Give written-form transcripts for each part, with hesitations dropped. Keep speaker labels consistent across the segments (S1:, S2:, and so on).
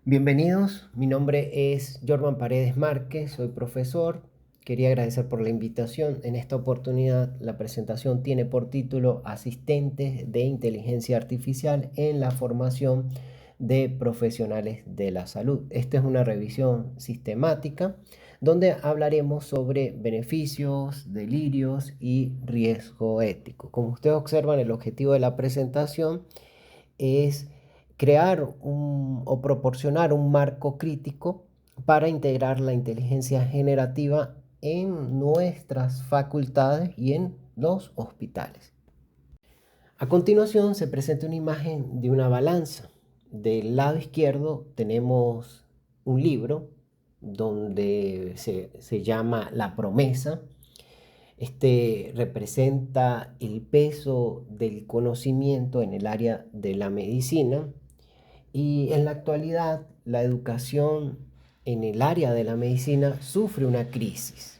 S1: Bienvenidos, mi nombre es Jorman Paredes Márquez, soy profesor. Quería agradecer por la invitación. En esta oportunidad la presentación tiene por título Asistentes de Inteligencia Artificial en la formación de profesionales de la salud. Esta es una revisión sistemática donde hablaremos sobre beneficios, delirios y riesgo ético. Como ustedes observan, el objetivo de la presentación es crear o proporcionar un marco crítico para integrar la inteligencia generativa en nuestras facultades y en los hospitales. A continuación se presenta una imagen de una balanza. Del lado izquierdo tenemos un libro donde se llama La Promesa. Este representa el peso del conocimiento en el área de la medicina y en la actualidad la educación en el área de la medicina sufre una crisis.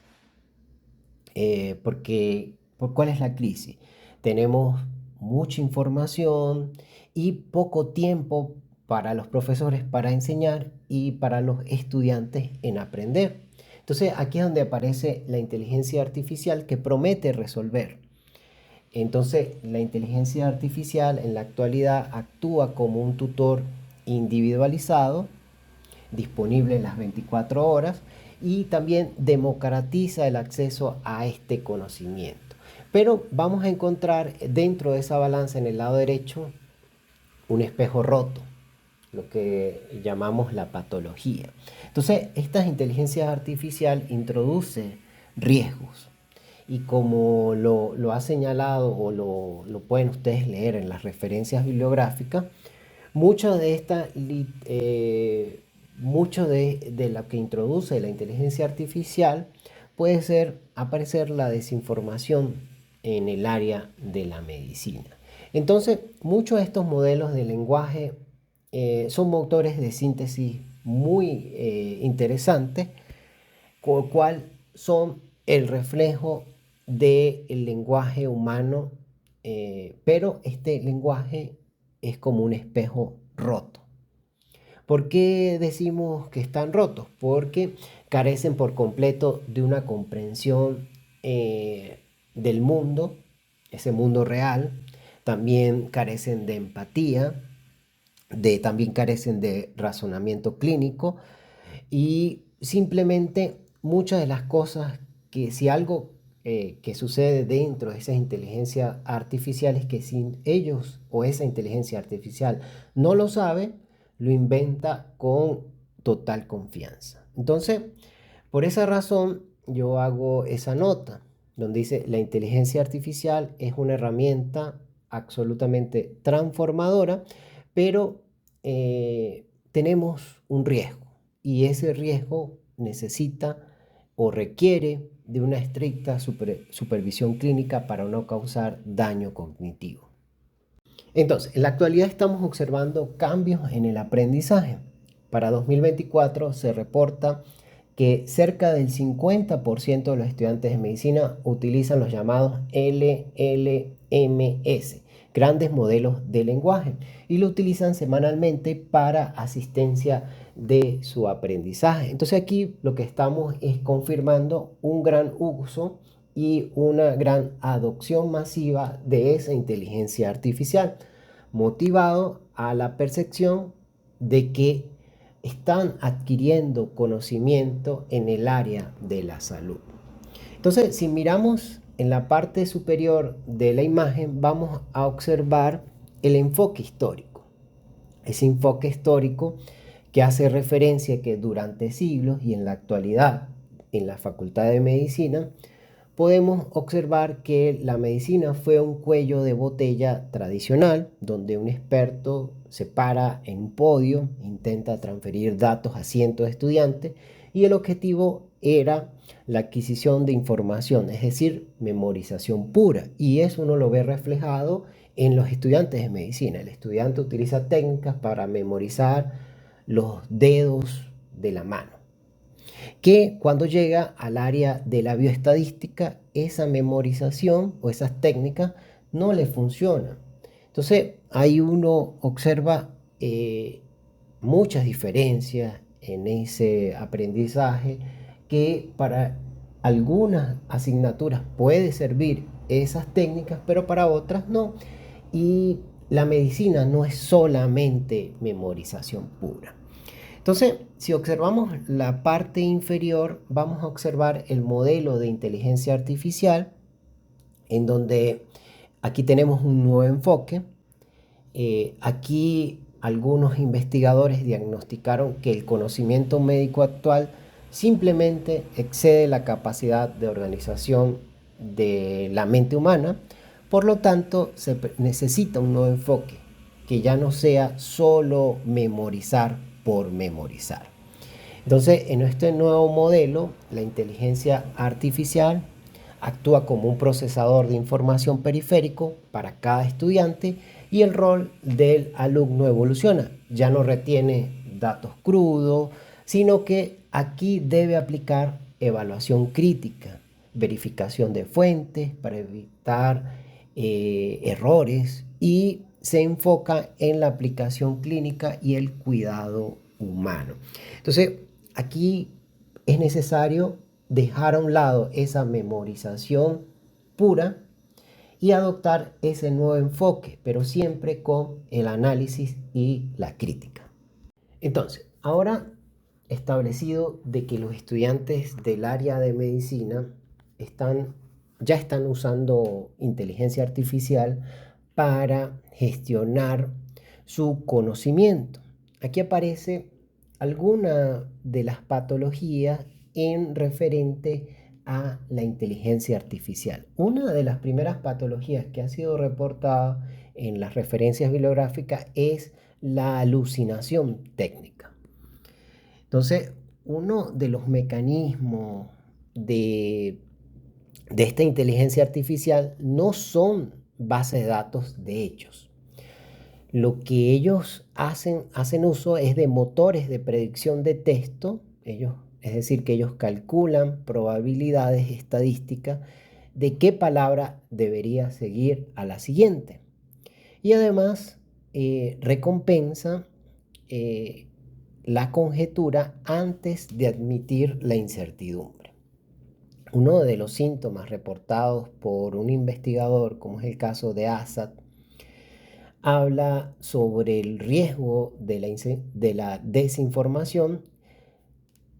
S1: ¿Cuál es la crisis? Tenemos mucha información y poco tiempo para los profesores para enseñar y para los estudiantes en aprender. Entonces aquí es donde aparece la inteligencia artificial que promete resolver. Entonces la inteligencia artificial en la actualidad actúa como un tutor individualizado, disponible en las 24 horas, y también democratiza el acceso a este conocimiento. Pero vamos a encontrar dentro de esa balanza en el lado derecho un espejo roto, lo que llamamos la patología. Entonces, esta inteligencia artificial introduce riesgos y como lo ha señalado o lo pueden ustedes leer en las referencias bibliográficas, mucho de esta mucho de lo que introduce la inteligencia artificial puede ser aparecer la desinformación en el área de la medicina. Entonces, muchos de estos modelos de lenguaje son motores de síntesis muy interesantes, con lo cual son el reflejo del lenguaje humano, pero este lenguaje es como un espejo roto. ¿Por qué decimos que están rotos? Porque carecen por completo de una comprensión del mundo, ese mundo real. También carecen de empatía, también carecen de razonamiento clínico y simplemente muchas de las cosas que si algo que sucede dentro de esas inteligencias artificiales que si ellos o esa inteligencia artificial no lo sabe, lo inventa con total confianza. Entonces, por esa razón yo hago esa nota donde dice la inteligencia artificial es una herramienta absolutamente transformadora, pero tenemos un riesgo y ese riesgo necesita o requiere de una estricta supervisión clínica para no causar daño cognitivo. Entonces, en la actualidad estamos observando cambios en el aprendizaje. Para 2024 se reporta que cerca del 50% de los estudiantes de medicina utilizan los llamados LLMS, grandes modelos de lenguaje, y lo utilizan semanalmente para asistencia de su aprendizaje. Entonces aquí lo que estamos es confirmando un gran uso y una gran adopción masiva de esa inteligencia artificial, motivado a la percepción de que están adquiriendo conocimiento en el área de la salud. Entonces, si miramos en la parte superior de la imagen, vamos a observar el enfoque histórico. Ese enfoque histórico que hace referencia a que durante siglos y en la actualidad en la Facultad de Medicina podemos observar que la medicina fue un cuello de botella tradicional, donde un experto se para en un podio, intenta transferir datos a cientos de estudiantes y el objetivo era la adquisición de información, es decir, memorización pura. Y eso uno lo ve reflejado en los estudiantes de medicina. El estudiante utiliza técnicas para memorizar los dedos de la mano, que cuando llega al área de la bioestadística, esa memorización o esas técnicas no le funcionan. Entonces, ahí uno observa muchas diferencias en ese aprendizaje que para algunas asignaturas puede servir esas técnicas, pero para otras no. Y la medicina no es solamente memorización pura. Entonces, si observamos la parte inferior, vamos a observar el modelo de inteligencia artificial, en donde aquí tenemos un nuevo enfoque. Aquí algunos investigadores diagnosticaron que el conocimiento médico actual simplemente excede la capacidad de organización de la mente humana. Por lo tanto, se necesita un nuevo enfoque que ya no sea solo memorizar por memorizar. Entonces, en este nuevo modelo, la inteligencia artificial actúa como un procesador de información periférico para cada estudiante y el rol del alumno evoluciona. Ya no retiene datos crudos, sino que aquí debe aplicar evaluación crítica, verificación de fuentes para evitar errores y se enfoca en la aplicación clínica y el cuidado humano. Entonces, aquí es necesario dejar a un lado esa memorización pura y adoptar ese nuevo enfoque, pero siempre con el análisis y la crítica. Entonces, ahora establecido de que los estudiantes del área de medicina ya están usando inteligencia artificial para gestionar su conocimiento. Aquí aparece alguna de las patologías en referente a la inteligencia artificial. Una de las primeras patologías que ha sido reportada en las referencias bibliográficas es la alucinación técnica. Entonces, uno de los mecanismos de esta inteligencia artificial no son bases de datos de hechos. Lo que ellos hacen uso es de motores de predicción de texto. Es decir, que ellos calculan probabilidades estadísticas de qué palabra debería seguir a la siguiente. Y además recompensa la conjetura antes de admitir la incertidumbre. Uno de los síntomas reportados por un investigador, como es el caso de Assad, habla sobre el riesgo de la desinformación.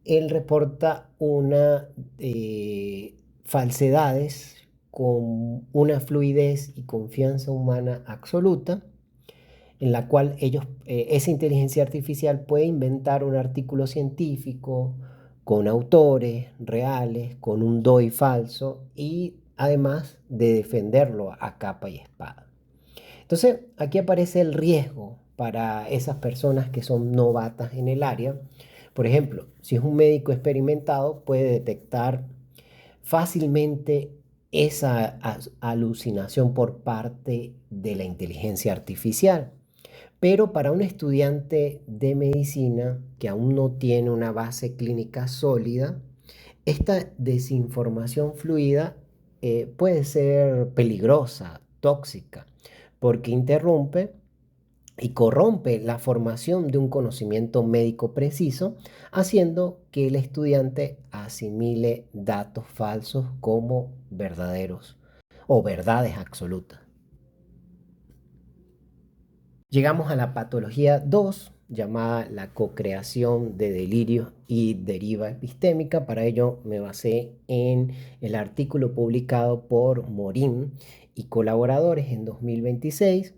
S1: Él reporta falsedades con una fluidez y confianza humana absoluta, en la cual esa inteligencia artificial puede inventar un artículo científico con autores reales, con un DOI falso y además de defenderlo a capa y espada. Entonces, aquí aparece el riesgo para esas personas que son novatas en el área. Por ejemplo, si es un médico experimentado, puede detectar fácilmente esa alucinación por parte de la inteligencia artificial. Pero para un estudiante de medicina que aún no tiene una base clínica sólida, esta desinformación fluida puede ser peligrosa, tóxica, porque interrumpe y corrompe la formación de un conocimiento médico preciso, haciendo que el estudiante asimile datos falsos como verdaderos o verdades absolutas. Llegamos a la patología 2, llamada la cocreación de delirios y deriva epistémica. Para ello me basé en el artículo publicado por Morín y colaboradores en 2026,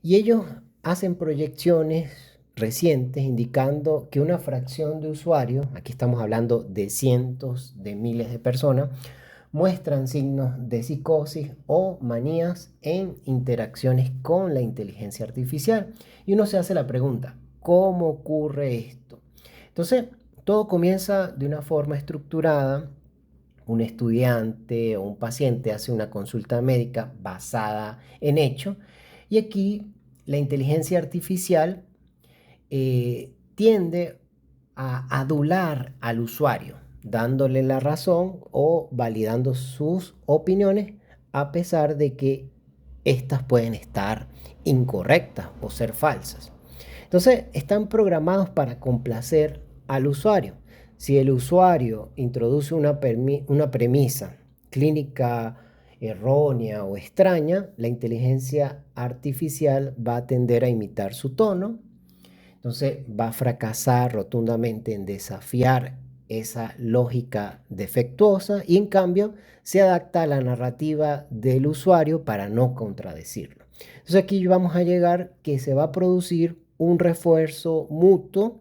S1: y ellos hacen proyecciones recientes indicando que una fracción de usuarios, aquí estamos hablando de cientos de miles de personas, muestran signos de psicosis o manías en interacciones con la inteligencia artificial. Y uno se hace la pregunta, ¿cómo ocurre esto? Entonces, todo comienza de una forma estructurada. Un estudiante o un paciente hace una consulta médica basada en hechos y aquí la inteligencia artificial tiende a adular al usuario, dándole la razón o validando sus opiniones, a pesar de que éstas pueden estar incorrectas o ser falsas. Entonces, están programados para complacer al usuario. Si el usuario introduce una premisa clínica errónea o extraña, la inteligencia artificial va a tender a imitar su tono. Entonces va a fracasar rotundamente en desafiar esa lógica defectuosa y en cambio se adapta a la narrativa del usuario para no contradecirlo. Entonces aquí vamos a llegar que se va a producir un refuerzo mutuo.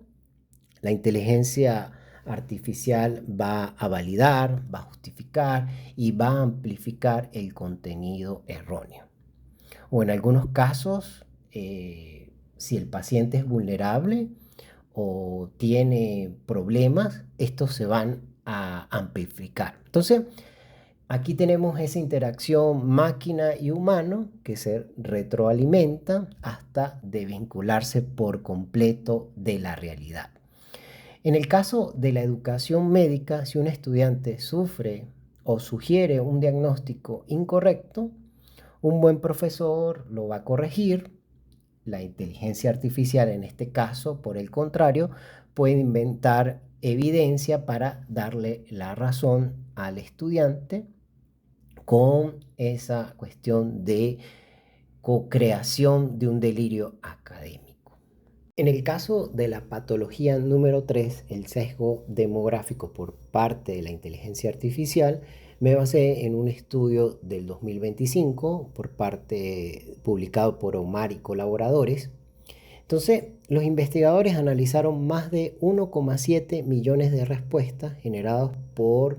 S1: La inteligencia artificial va a validar, va a justificar y va a amplificar el contenido erróneo. O en algunos casos, si el paciente es vulnerable o tiene problemas, estos se van a amplificar. Entonces, aquí tenemos esa interacción máquina y humano que se retroalimenta hasta desvincularse por completo de la realidad. En el caso de la educación médica, si un estudiante sufre o sugiere un diagnóstico incorrecto, un buen profesor lo va a corregir. La inteligencia artificial, en este caso, por el contrario, puede inventar evidencia para darle la razón al estudiante con esa cuestión de co-creación de un delirio académico. En el caso de la patología número 3, el sesgo demográfico por parte de la inteligencia artificial, me basé en un estudio del 2025 publicado por Omar y colaboradores. Entonces, los investigadores analizaron más de 1,7 millones de respuestas generadas por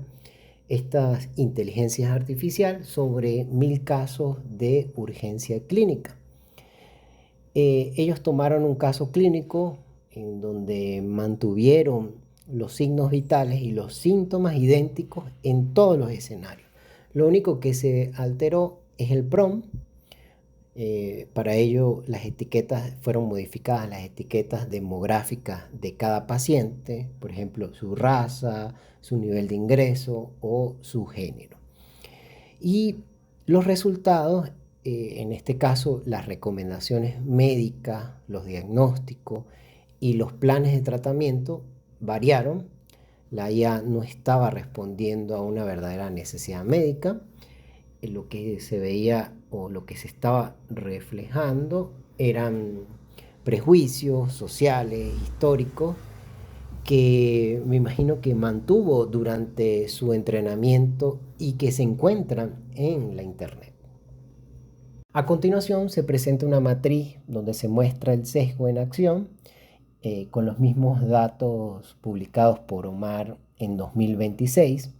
S1: estas inteligencias artificiales sobre 1000 casos de urgencia clínica. Ellos tomaron un caso clínico en donde mantuvieron los signos vitales y los síntomas idénticos en todos los escenarios. Lo único que se alteró es el prompt. Para ello, las etiquetas fueron modificadas, las etiquetas demográficas de cada paciente, por ejemplo, su raza, su nivel de ingreso o su género. Y los resultados, en este caso, las recomendaciones médicas, los diagnósticos y los planes de tratamiento variaron. La IA no estaba respondiendo a una verdadera necesidad médica. Lo que se veía o lo que se estaba reflejando eran prejuicios sociales, históricos, que me imagino que mantuvo durante su entrenamiento y que se encuentran en la internet. A continuación se presenta una matriz donde se muestra el sesgo en acción con los mismos datos publicados por Omar en 2026.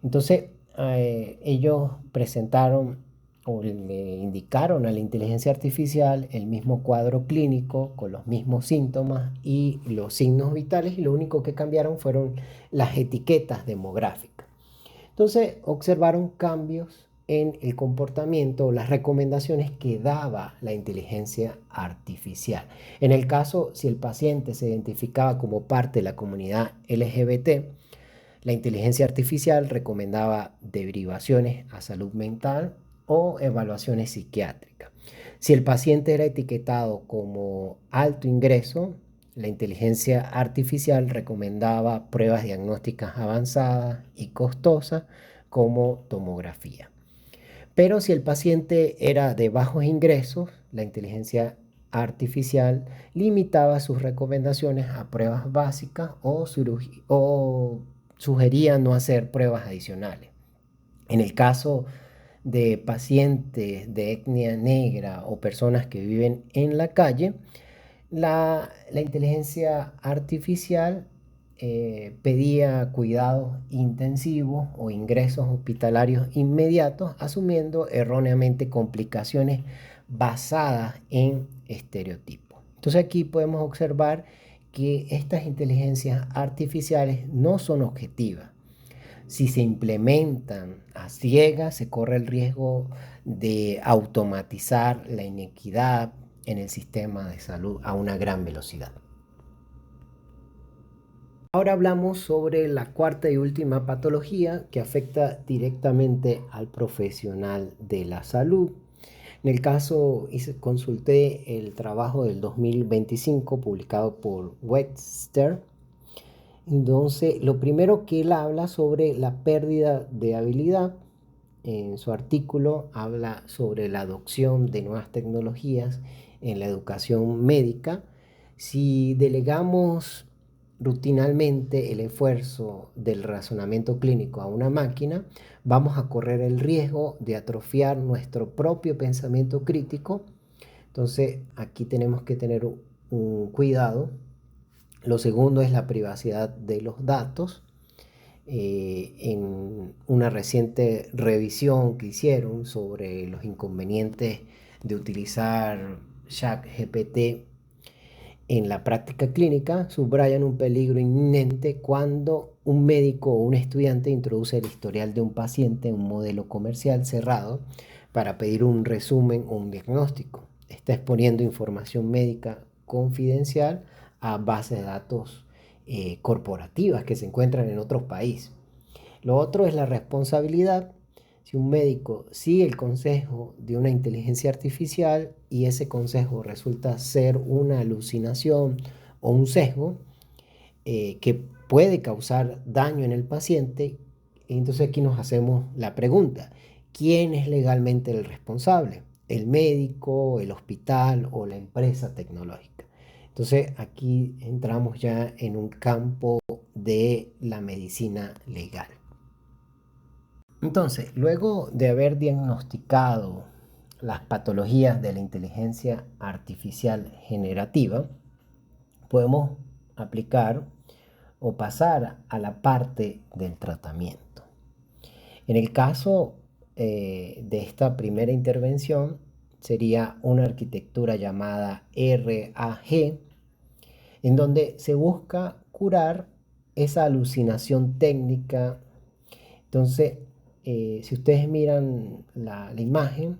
S1: Entonces, ellos presentaron o le indicaron a la inteligencia artificial el mismo cuadro clínico con los mismos síntomas y los signos vitales, y lo único que cambiaron fueron las etiquetas demográficas. Entonces, observaron cambios en el comportamiento o las recomendaciones que daba la inteligencia artificial. En el caso, si el paciente se identificaba como parte de la comunidad LGBT, la inteligencia artificial recomendaba derivaciones a salud mental o evaluaciones psiquiátricas. Si el paciente era etiquetado como alto ingreso, la inteligencia artificial recomendaba pruebas diagnósticas avanzadas y costosas como tomografía. Pero si el paciente era de bajos ingresos, la inteligencia artificial limitaba sus recomendaciones a pruebas básicas o sugería no hacer pruebas adicionales. En el caso de pacientes de etnia negra o personas que viven en la calle, la inteligencia artificial pedía cuidados intensivos o ingresos hospitalarios inmediatos, asumiendo erróneamente complicaciones basadas en estereotipos. Entonces aquí podemos observar que estas inteligencias artificiales no son objetivas. Si se implementan a ciegas, se corre el riesgo de automatizar la inequidad en el sistema de salud a una gran velocidad. Ahora hablamos sobre la cuarta y última patología que afecta directamente al profesional de la salud. En el caso, consulté el trabajo del 2025 publicado por Webster. Entonces, lo primero que él habla sobre la pérdida de habilidad. En su artículo habla sobre la adopción de nuevas tecnologías en la educación médica. Si delegamos rutinalmente el esfuerzo del razonamiento clínico a una máquina, vamos a correr el riesgo de atrofiar nuestro propio pensamiento crítico. Entonces, aquí tenemos que tener un cuidado. Lo segundo es la privacidad de los datos. En una reciente revisión que hicieron sobre los inconvenientes de utilizar ChatGPT en la práctica clínica, subrayan un peligro inminente cuando un médico o un estudiante introduce el historial de un paciente en un modelo comercial cerrado para pedir un resumen o un diagnóstico. Está exponiendo información médica confidencial a bases de datos corporativas que se encuentran en otros países. Lo otro es la responsabilidad. Si un médico sigue el consejo de una inteligencia artificial y ese consejo resulta ser una alucinación o un sesgo que puede causar daño en el paciente, entonces aquí nos hacemos la pregunta: ¿quién es legalmente el responsable? ¿El médico, el hospital o la empresa tecnológica? Entonces aquí entramos ya en un campo de la medicina legal. Entonces, luego de haber diagnosticado las patologías de la inteligencia artificial generativa, podemos aplicar o pasar a la parte del tratamiento. En el caso de esta primera intervención, sería una arquitectura llamada RAG, en donde se busca curar esa alucinación técnica. Entonces, si ustedes miran la imagen,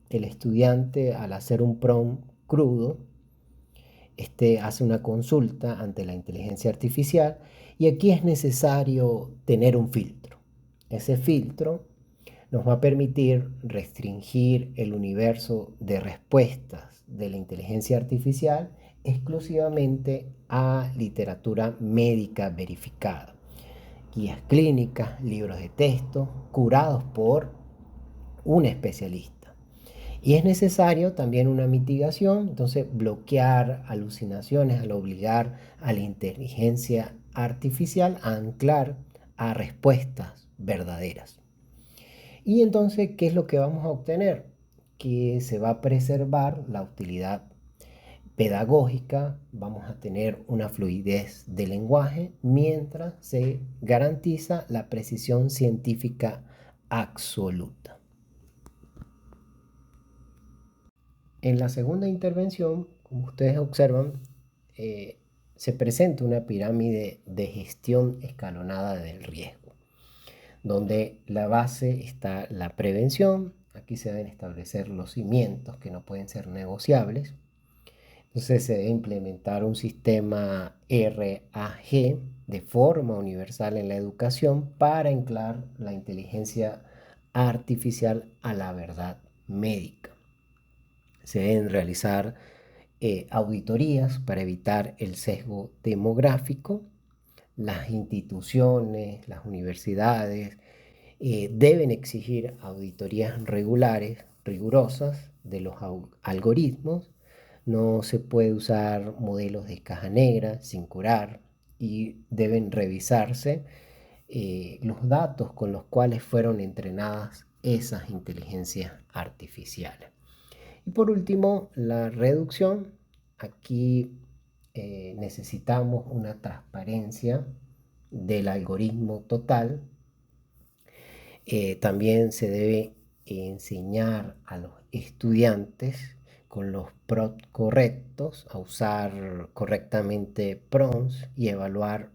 S1: el estudiante, al hacer un prompt crudo, hace una consulta ante la inteligencia artificial y aquí es necesario tener un filtro. Ese filtro nos va a permitir restringir el universo de respuestas de la inteligencia artificial exclusivamente a literatura médica verificada, guías clínicas, libros de texto, curados por un especialista. Y es necesario también una mitigación, entonces bloquear alucinaciones al obligar a la inteligencia artificial a anclar a respuestas verdaderas. Y entonces, ¿qué es lo que vamos a obtener? Que se va a preservar la utilidad pedagógica, vamos a tener una fluidez de lenguaje mientras se garantiza la precisión científica absoluta. En la segunda intervención, como ustedes observan, eh, se presenta una pirámide de gestión escalonada del riesgo, donde la base está la prevención. Aquí se deben establecer los cimientos que no pueden ser negociables. Entonces se debe implementar un sistema RAG de forma universal en la educación para anclar la inteligencia artificial a la verdad médica. Se deben realizar auditorías para evitar el sesgo demográfico. Las instituciones, las universidades deben exigir auditorías regulares, rigurosas de los algoritmos. No se puede usar modelos de caja negra sin curar y deben revisarse los datos con los cuales fueron entrenadas esas inteligencias artificiales. Y por último, la reducción. Aquí necesitamos una transparencia del algoritmo total. También se debe enseñar a los estudiantes con los prompts correctos a usar correctamente prompts y evaluar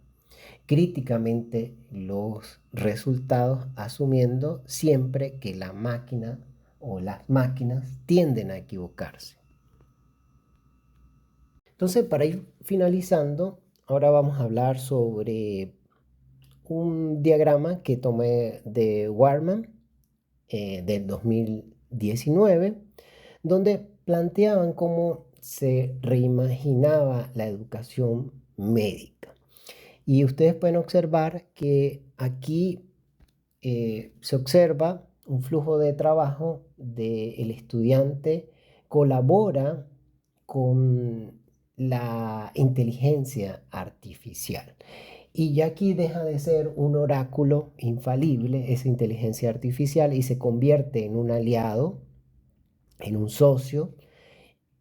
S1: críticamente los resultados, asumiendo siempre que la máquina o las máquinas tienden a equivocarse. Entonces, para ir finalizando, ahora vamos a hablar sobre un diagrama que tomé de Warman del 2019, donde planteaban cómo se reimaginaba la educación médica. Y ustedes pueden observar que aquí se observa un flujo de trabajo del estudiante, colabora con la inteligencia artificial. Y ya aquí deja de ser un oráculo infalible esa inteligencia artificial y se convierte en un aliado, en un socio,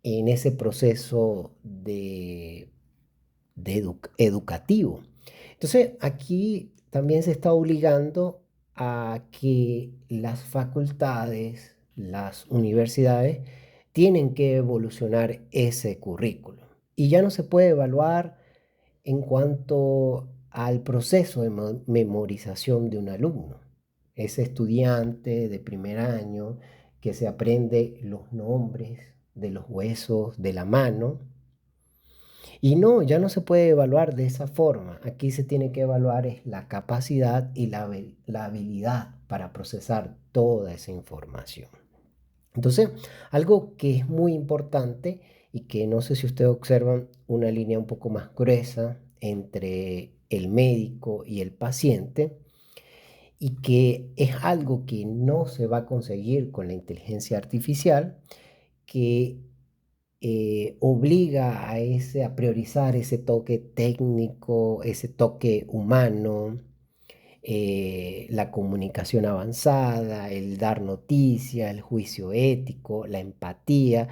S1: en ese proceso de educativo. Entonces, aquí también se está obligando a que las facultades, las universidades, tienen que evolucionar ese currículo. Y ya no se puede evaluar en cuanto al proceso de memorización de un alumno. Ese estudiante de primer año que se aprende los nombres de los huesos de la mano, y no, ya no se puede evaluar de esa forma. Aquí se tiene que evaluar es la capacidad y la habilidad para procesar toda esa información. Entonces, algo que es muy importante y que no sé si ustedes observan una línea un poco más gruesa entre el médico y el paciente, y que es algo que no se va a conseguir con la inteligencia artificial, que obliga a priorizar ese toque técnico, ese toque humano, la comunicación avanzada, el dar noticia, el juicio ético, la empatía,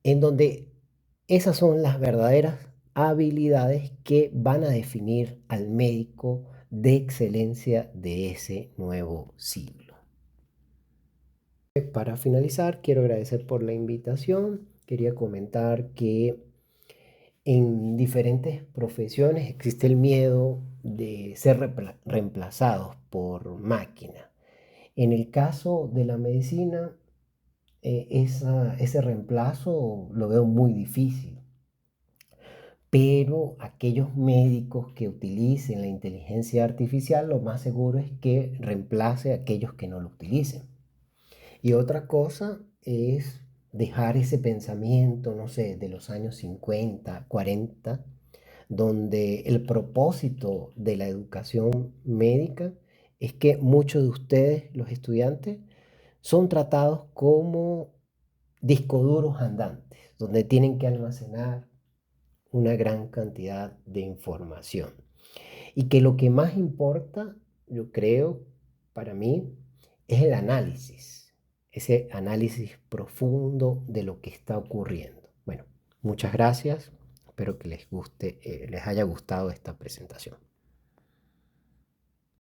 S1: en donde esas son las verdaderas habilidades que van a definir al médico de excelencia de ese nuevo siglo. Para finalizar, quiero agradecer por la invitación. Quería comentar que en diferentes profesiones existe el miedo de ser reemplazados por máquina. En el caso de la medicina, ese reemplazo lo veo muy difícil, pero aquellos médicos que utilicen la inteligencia artificial, lo más seguro es que reemplace a aquellos que no lo utilicen. Y otra cosa es dejar ese pensamiento, no sé, de los años 50, 40, donde el propósito de la educación médica es que muchos de ustedes, los estudiantes, son tratados como discos duros andantes, donde tienen que almacenar una gran cantidad de información. Y que lo que más importa, yo creo, para mí, es el análisis, ese análisis profundo de lo que está ocurriendo. Bueno, muchas gracias. Espero que les guste, les haya gustado esta presentación.